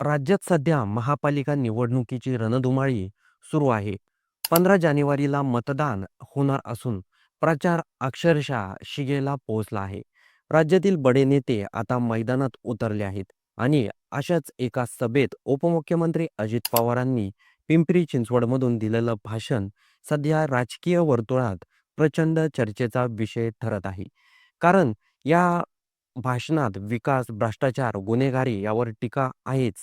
राज्यात सध्या महापालिका निवडणुकीची रणधुमाळी सुरू आहे. 15 जानेवारीला मतदान होणार असून प्रचार अक्षरशः शिगेला पोहोचला आहे. राज्यातील बडे नेते आता मैदानात उतरले आहेत आणि अशाच एका सभेत उपमुख्यमंत्री अजित पवारांनी पिंपरी चिंचवडमधून दिलेलं भाषण सध्या राजकीय वर्तुळात प्रचंड चर्चेचा विषय ठरत आहे. कारण या भाषणात विकास, भ्रष्टाचार, गुन्हेगारी यावर टीका आहेच.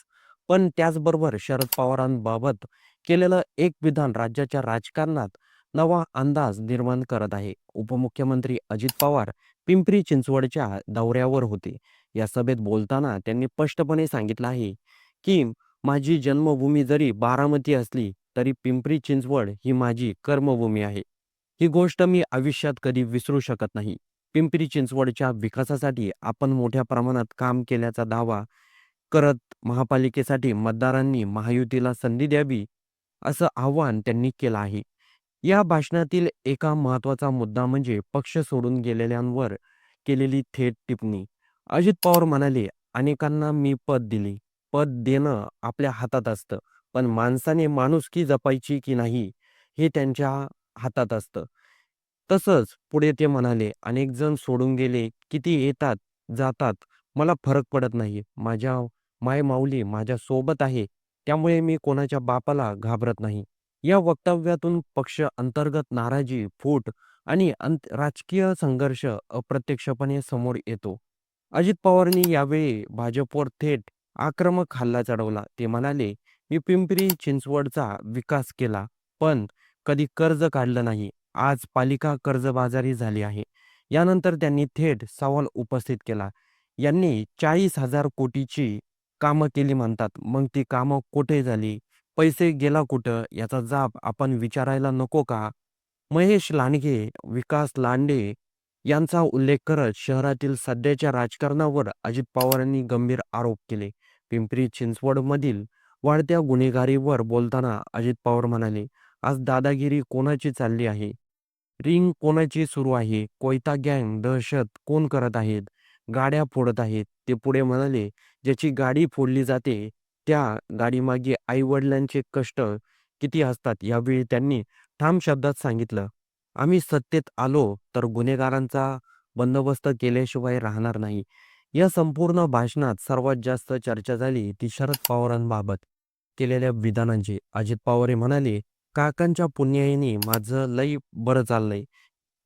पण त्याचबरोबर शरद पवारांबाबत केलेलं एक विधान राज्याच्या राजकारणात नवा अंदाज निर्माण करत आहे. उपमुख्यमंत्री अजित पवार पिंपरी चिंचवडच्या दौऱ्यावर होते. या सभेत बोलताना त्यांनी स्पष्टपणे सांगितलं आहे, की माझी जन्मभूमी जरी बारामती असली, तरी पिंपरी चिंचवड ही माझी कर्मभूमी आहे. ही गोष्ट मी आयुष्यात कधी विसरू शकत नाही. पिंपरी चिंचवडच्या विकासासाठी आपण मोठ्या प्रमाणात काम केल्याचा दावा करत महापालिकेसाठी मतदारांनी महायुतीला संधी द्यावी, असं आवाहन त्यांनी केलं आहे. या भाषणातील एका महत्त्वाचा मुद्दा म्हणजे पक्ष सोडून गेलेल्यांवर केलेली थेट टिप्पणी. अजित पवार म्हणाले, "अनेकांना मी पद दिले. पद देणं आपल्या हातात असतं, पण माणसाने माणुसकी जपायची की नाही हे त्यांच्या हातात असतं." तसंच पुढे ते म्हणाले, "अनेक जण सोडून गेले, किती येतात, जातात, मला फरक पडत नाही. माझ्या मायमाऊली माझ्या सोबत आहे, त्यामुळे मी कोणाच्या बापाला घाबरत नाही." या वक्तव्यातून पक्ष अंतर्गत नाराजी, फूट आणि राजकीय संघर्ष अप्रत्यक्षपणे समोर येतो. अजित पवारांनी यावेळी भाजपवर थेट आक्रमक हल्ला चढवला. ते म्हणाले, "मी पिंपरी चिंचवडचा विकास केला, पण कधी कर्ज काढलं नाही. आज पालिका कर्जबाजारी झाली आहे." यानंतर त्यांनी थेट सवाल उपस्थित केला. यांनी 40,000 कोटीची कामं केली म्हणतात. मग ती कामं कुठे झाली? पैसे गेला कुठं? याचा जाब आपण विचारायला नको का? महेश लांडगे, विकास लांडे यांचा उल्लेख करत शहरातील सध्याच्या राजकारणावर अजित पवारांनी गंभीर आरोप केले. पिंपरी चिंचवडमधील वाढत्या गुन्हेगारीवर बोलताना अजित पवार म्हणाले, "आज दादागिरी कोणाची चालली आहे? रिंग कोणाची सुरू आहे? कोयता गँग दहशत कोण करत आहेत? गाड्या फोडत आहेत." ते पुढे म्हणाले, "ज्याची गाडी फोडली जाते, त्या गाडीमागे आई-वडिलांचे कष्ट किती असतात." यावेळी त्यांनी ठाम शब्दात सांगितलं, "आम्ही सत्तेत आलो तर गुन्हेगारांचा बंदोबस्त केल्याशिवाय राहणार नाही." या संपूर्ण भाषणात सर्वात जास्त चर्चा झाली ती शरद पवारांबाबत केलेल्या विधानांची. अजित पवार हे म्हणाले, "काकांच्या पुण्याईने माझं लई बरं चाललंय.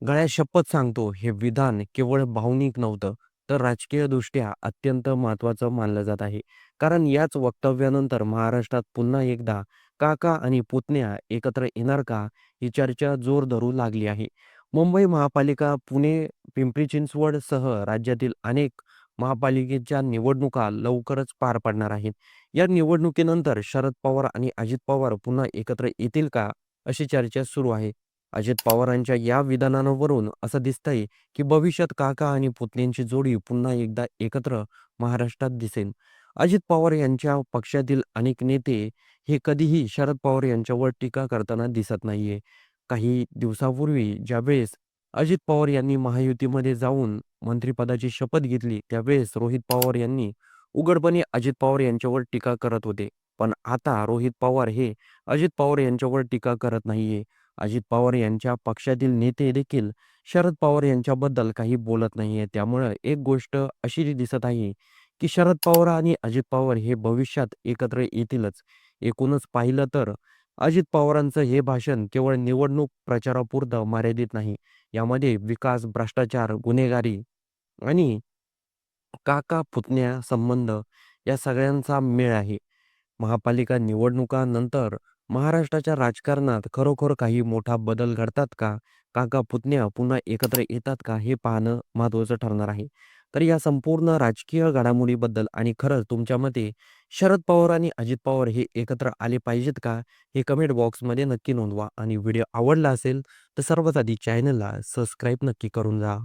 गळ्यात शपथ सांगतो, हे विधान केवळ भावनिक नव्हतं, तर राजकीयदृष्ट्या अत्यंत महत्त्वाचं मानलं जात आहे." कारण याच वक्तव्यानंतर महाराष्ट्रात पुन्हा एकदा काका आणि पुतण्या एकत्र येणार का? ही चर्चा जोर धरू लागली आहे. मुंबई महापालिका, पुणे, पिंपरी चिंचवडसह राज्यातील अनेक महापालिकेच्या निवडणुका लवकरच पार पडणार आहेत. या निवडणुकीनंतर शरद पवार आणि अजित पवार पुन्हा एकत्र येतील का? अशी चर्चा सुरू आहे. अजित पवारांच्या या विधानांवरून असं दिसतंय, की भविष्यात काका आणि पुतण्यांची जोडी पुन्हा एकदा एकत्र महाराष्ट्रात दिसेल. अजित पवार यांच्या पक्षातील अनेक नेते हे कधीही शरद पवार यांच्यावर टीका करताना दिसत नाहीये. काही दिवसापूर्वी ज्यावेळेस अजित पवार यांनी महायुतीमध्ये जाऊन मंत्रिपदाची शपथ घेतली, त्यावेळेस रोहित पवार यांनी उघडपणे अजित पवार यांच्यावर टीका करत होते. पण आता रोहित पवार हे अजित पवार यांच्यावर टीका करत नाहीये. अजित पवार यांच्या पक्षातील नेते देखील शरद पवार यांच्याबद्दल काही बोलत नाहीये. त्यामुळं एक गोष्ट अशी दिसत आहे, की शरद पवार आणि अजित पवार हे भविष्यात एकत्र येतीलच. एकूणच पाहिलं तर अजित पवारांचं हे भाषण केवळ निवडणूक प्रचारापुरतं मर्यादित नाही. यामध्ये विकास, भ्रष्टाचार, गुन्हेगारी आणि काका-पुतण्या संबंध या सगळ्यांचा मेळ आहे. महापालिका निवडणुकांनंतर महाराष्ट्राच्या राजकारणात खरोखर काही मोठा बदल घडतात का? काका-पुतण्या पुन्हा एकत्र येतात का? हे पाहणं महत्त्वाचं ठरणार आहे. तर या संपूर्ण राजकीय घडामोडीबद्दल आणि खरंच तुमच्या मते शरद पवार आणि अजित पवार हे एकत्र आले पाहिजेत का? हे कमेंट बॉक्समध्ये नक्की नोंदवा आणि व्हिडिओ आवडला असेल तर सर्वात आधी चॅनलला सबस्क्राईब नक्की करून जा.